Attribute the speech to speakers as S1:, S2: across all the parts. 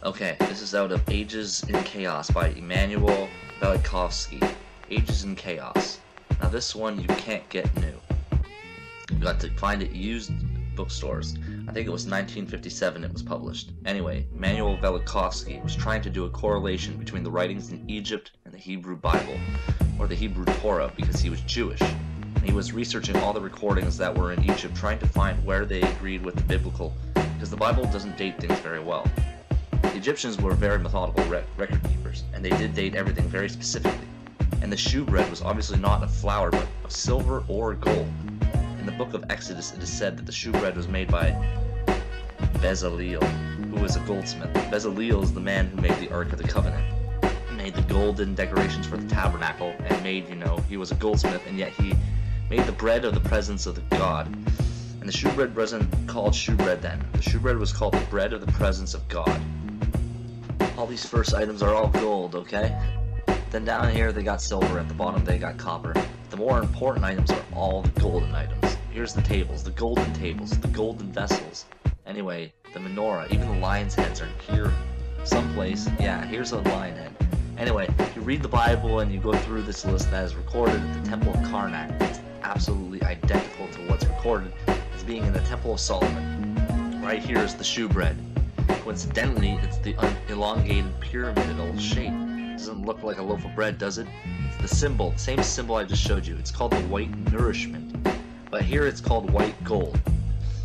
S1: Okay, this is out of Ages in Chaos by Immanuel Velikovsky. Ages in Chaos. Now this one you can't get new. You got to find it used bookstores. I think it was 1957 it was published. Anyway, Immanuel Velikovsky was trying to do a correlation between the writings in Egypt and the Hebrew Bible, or the Hebrew Torah, because he was Jewish. And he was researching all the recordings that were in Egypt, trying to find where they agreed with the biblical, because the Bible doesn't date things very well. The Egyptians were very methodical record keepers, and they did date everything very specifically. And the shewbread was obviously not of flour, but of silver or gold. In the book of Exodus, it is said that the shewbread was made by Bezaleel, who was a goldsmith. Bezaleel is the man who made the Ark of the Covenant. He made the golden decorations for the tabernacle, and he was a goldsmith, and yet he made the bread of the presence of the God. And the shewbread wasn't called shewbread then. The shewbread was called the bread of the presence of God. All these first items are all gold, okay? Then down here they got silver, at the bottom they got copper. The more important items are all the golden items. Here's the tables, the golden vessels. Anyway, the menorah, even the lion's heads are here someplace. Yeah, here's a lion head. Anyway, if you read the Bible and you go through this list that is recorded at the Temple of Karnak, it's absolutely identical to what's recorded as being in the Temple of Solomon. Right here is the shewbread. Coincidentally, it's the elongated pyramidal shape. It doesn't look like a loaf of bread, does it? It's the symbol, the same symbol I just showed you. It's called the white nourishment. But here it's called white gold.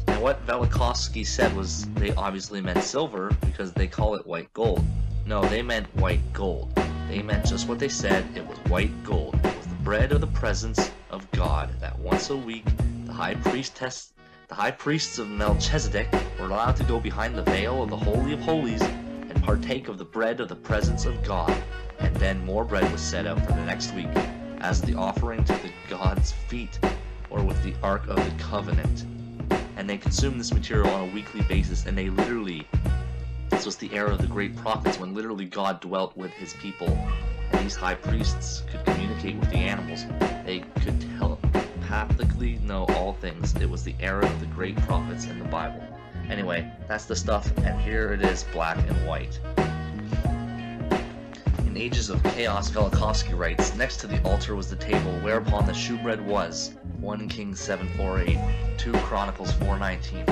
S1: And what Velikovsky said was they obviously meant silver because they call it white gold. No, they meant white gold. They meant just what they said. It was white gold. It was the bread of the presence of God, that once a week the high priests of Melchizedek were allowed to go behind the veil of the Holy of Holies and partake of the bread of the presence of God. And then more bread was set out for the next week as the offering to the God's feet, or with the Ark of the Covenant. And they consumed this material on a weekly basis, and this was the era of the great prophets, when literally God dwelt with his people, and these high priests could communicate with the animals. They could telepathically know all things. It was the era of the great prophets in the Bible. Anyway, that's the stuff, and here it is, black and white. In Ages of Chaos, Velikovsky writes, next to the altar was the table whereupon the shewbread was, 1 Kings 7:48, 2 Chronicles 4:19.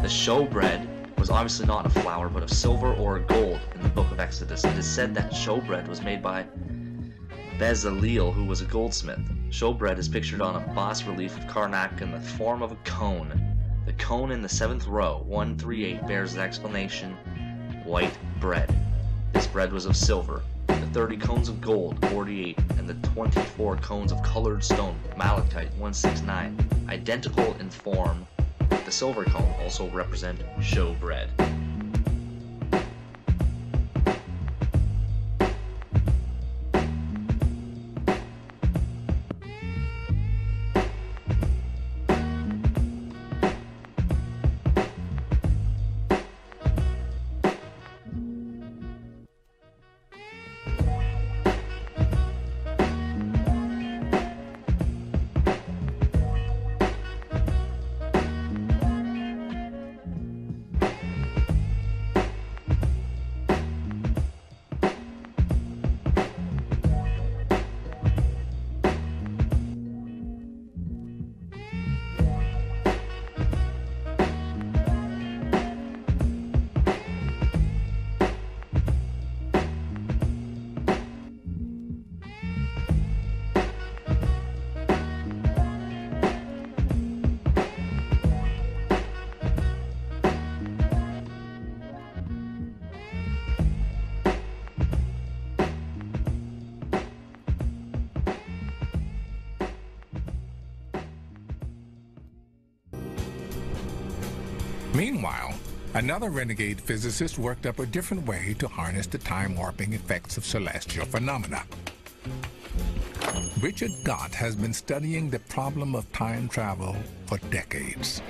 S1: The showbread was obviously not of flour, but of silver or gold in the book of Exodus. It is said that showbread was made by Bezaleel, who was a goldsmith. Showbread is pictured on a bas-relief of Karnak in the form of a cone. The cone in the 7th row, 138, bears the explanation, white bread. This bread was of silver. The 30 cones of gold, 48, and the 24 cones of colored stone, malachite, 169, identical in form. The silver cone also represent showbread.
S2: Meanwhile, another renegade physicist worked up a different way to harness the time-warping effects of celestial phenomena. Richard Gott has been studying the problem of time travel for decades.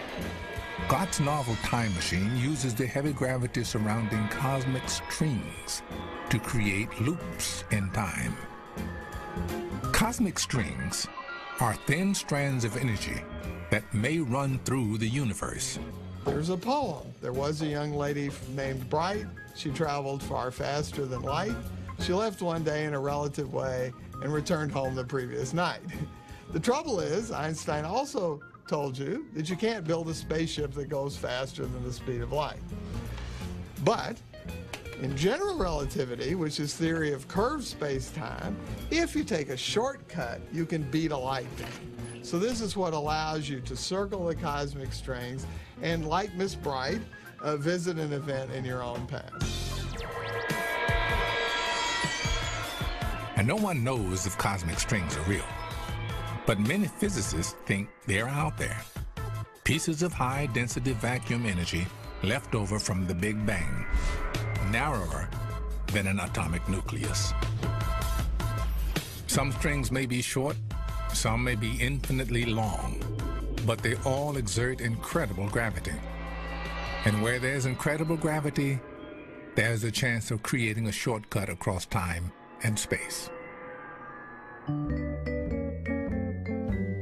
S2: Gott's novel Time Machine uses the heavy gravity surrounding cosmic strings to create loops in time. Cosmic strings are thin strands of energy that may run through the universe.
S3: Here's a poem. There was a young lady named Bright. She traveled far faster than light. She left one day in a relative way and returned home the previous night. The trouble is, Einstein also told you that you can't build a spaceship that goes faster than the speed of light. But in general relativity, which is theory of curved space-time, if you take a shortcut, you can beat a light beam. So this is what allows you to circle the cosmic strings and, like Miss Bright, visit an event in your own path.
S2: And no one knows if cosmic strings are real. But many physicists think they're out there. Pieces of high-density vacuum energy left over from the Big Bang, narrower than an atomic nucleus. Some strings may be short, some may be infinitely long, but they all exert incredible gravity. And where there's incredible gravity, there's a chance of creating a shortcut across time and space.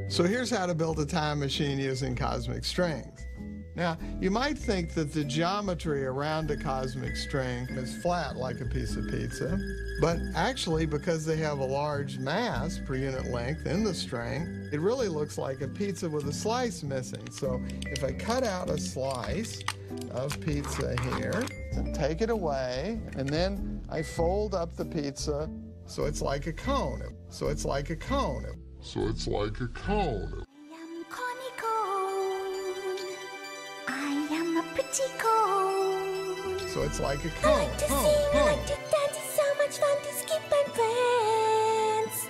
S3: So here's how to build a time machine using cosmic strings. Now, you might think that the geometry around a cosmic string is flat like a piece of pizza, but actually, because they have a large mass per unit length in the string, it really looks like a pizza with a slice missing. So if I cut out a slice of pizza here, and take it away, and then I fold up the pizza so it's like a cone. So it's like a cone. So it's like a cone.
S4: I am a pretty cone.
S3: So it's like a cone.
S4: I like to sing, I like to dance. It's so much fun to skip and prance.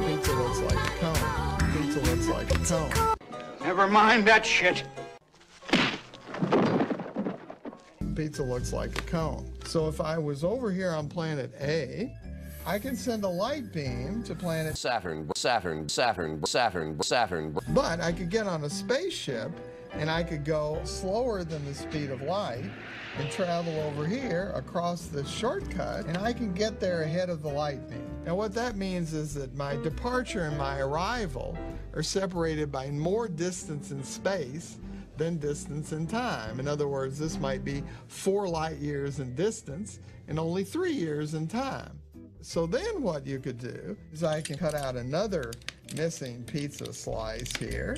S3: Pizza looks like a cone. Pizza looks like a cone.
S5: Never mind that shit.
S3: Pizza looks like a cone. So if I was over here on planet A, I can send a light beam to planet
S6: Saturn.
S3: But I could get on a spaceship and I could go slower than the speed of light and travel over here across this shortcut, and I can get there ahead of the light beam. Now what that means is that my departure and my arrival are separated by more distance in space than distance in time. In other words, this might be 4 light years in distance and only 3 years in time. So then what you could do is I can cut out another missing pizza slice here.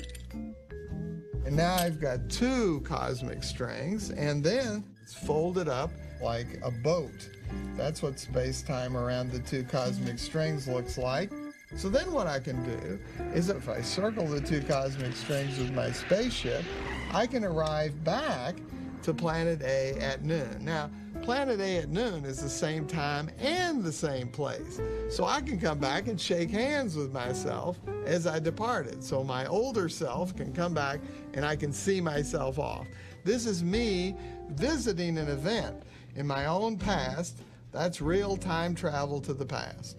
S3: And now I've got 2 cosmic strings, and then it's folded up like a boat. That's what space-time around the 2 cosmic strings looks like. So then what I can do is if I circle the 2 cosmic strings with my spaceship, I can arrive back to planet A at noon. Now, planet A at noon is the same time and the same place. So I can come back and shake hands with myself as I departed. So my older self can come back and I can see myself off. This is me visiting an event in my own past. That's real time travel to the past.